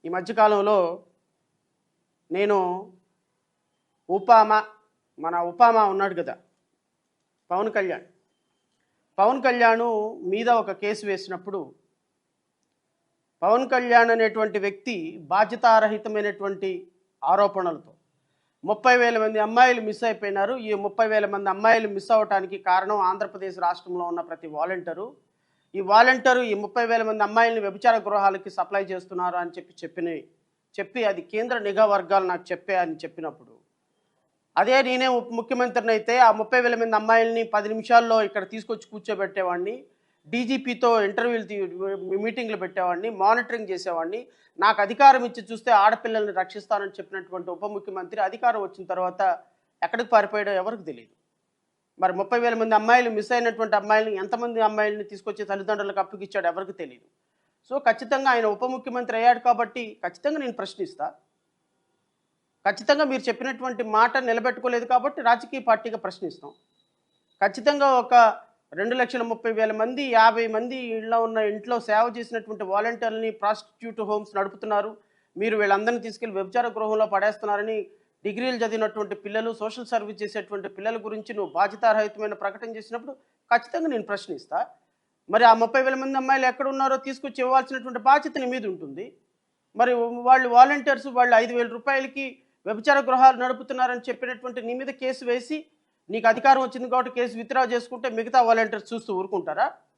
ఈ మధ్యకాలంలో నేను ఉపామా మన ఉపామా ఉన్నాడు కదా, పవన్ కళ్యాణ్ పవన్ కళ్యాణ్ మీద ఒక కేసు వేసినప్పుడు పవన్ కళ్యాణ్ అనేటువంటి వ్యక్తి బాధ్యతారహితమైనటువంటి ఆరోపణలతో 30,000 మంది అమ్మాయిలు మిస్ అయిపోయినారు. ఈ 30,000 మంది అమ్మాయిలు మిస్ అవ్వడానికి కారణం ఆంధ్రప్రదేశ్ రాష్ట్రంలో ఉన్న ప్రతి వాలంటీరు. ఈ వాలంటీరు ఈ 30,000 మంది అమ్మాయిలను వ్యభిచార గృహాలకి సప్లై చేస్తున్నారు అని చెప్పి అది కేంద్ర నిఘా వర్గాలు నాకు అని చెప్పినప్పుడు, అదే నేనే ఉప ముఖ్యమంత్రిని అయితే ఆ 30,000 మంది అమ్మాయిల్ని 10 నిమిషాల్లో ఇక్కడ తీసుకొచ్చి కూర్చోబెట్టేవాడిని, డీజీపీతో మీటింగ్లు పెట్టేవాడిని, మానిటరింగ్ చేసేవాడిని. నాకు అధికారం ఇచ్చి చూస్తే ఆడపిల్లల్ని రక్షిస్తానని చెప్పినటువంటి ఉప ముఖ్యమంత్రి అధికారం వచ్చిన తర్వాత ఎక్కడికి పారిపోయాడో ఎవరికి తెలియదు. మరి 30,000 మంది అమ్మాయిలు మిస్ అయినటువంటి అమ్మాయిల్ని ఎంతమంది అమ్మాయిల్ని తీసుకొచ్చి తల్లిదండ్రులకు అప్పగిచ్చాడు ఎవరికి తెలియదు. సో ఖచ్చితంగా ఆయన ఉప ముఖ్యమంత్రి అయ్యాడు కాబట్టి ఖచ్చితంగా నేను ప్రశ్నిస్తా. ఖచ్చితంగా మీరు చెప్పినటువంటి మాట నిలబెట్టుకోలేదు కాబట్టి రాజకీయ పార్టీగా ప్రశ్నిస్తాం. ఖచ్చితంగా ఒక 2,30,000 మంది 50 మంది ఇంట్లో సేవ చేసినటువంటి వాలంటీర్లని ప్రాస్టిట్యూట్ హోమ్స్ నడుపుతున్నారు, మీరు వీళ్ళందరినీ తీసుకెళ్లి వ్యభిచార గృహంలో పడేస్తున్నారని డిగ్రీలు చదివినటువంటి పిల్లలు, సోషల్ సర్వీస్ చేసేటువంటి పిల్లల గురించి నువ్వు బాధ్యతారహితమైన ప్రకటన చేసినప్పుడు ఖచ్చితంగా నేను ప్రశ్నిస్తా. మరి ఆ 30,000 మంది అమ్మాయిలు ఎక్కడ ఉన్నారో తీసుకొచ్చి ఇవ్వాల్సినటువంటి బాధ్యత నీ మీద ఉంటుంది. మరి వాళ్ళు వాలంటీర్స్ వాళ్ళు 5,000 రూపాయలకి వ్యభిచార గృహాలు నడుపుతున్నారని చెప్పినటువంటి నీ మీద కేసు వేసి నీకు అధికారం వచ్చింది కాబట్టి కేసు విత్డ్రా చేసుకుంటే మిగతా వాలంటీర్స్ చూస్తూ ఊరుకుంటారా?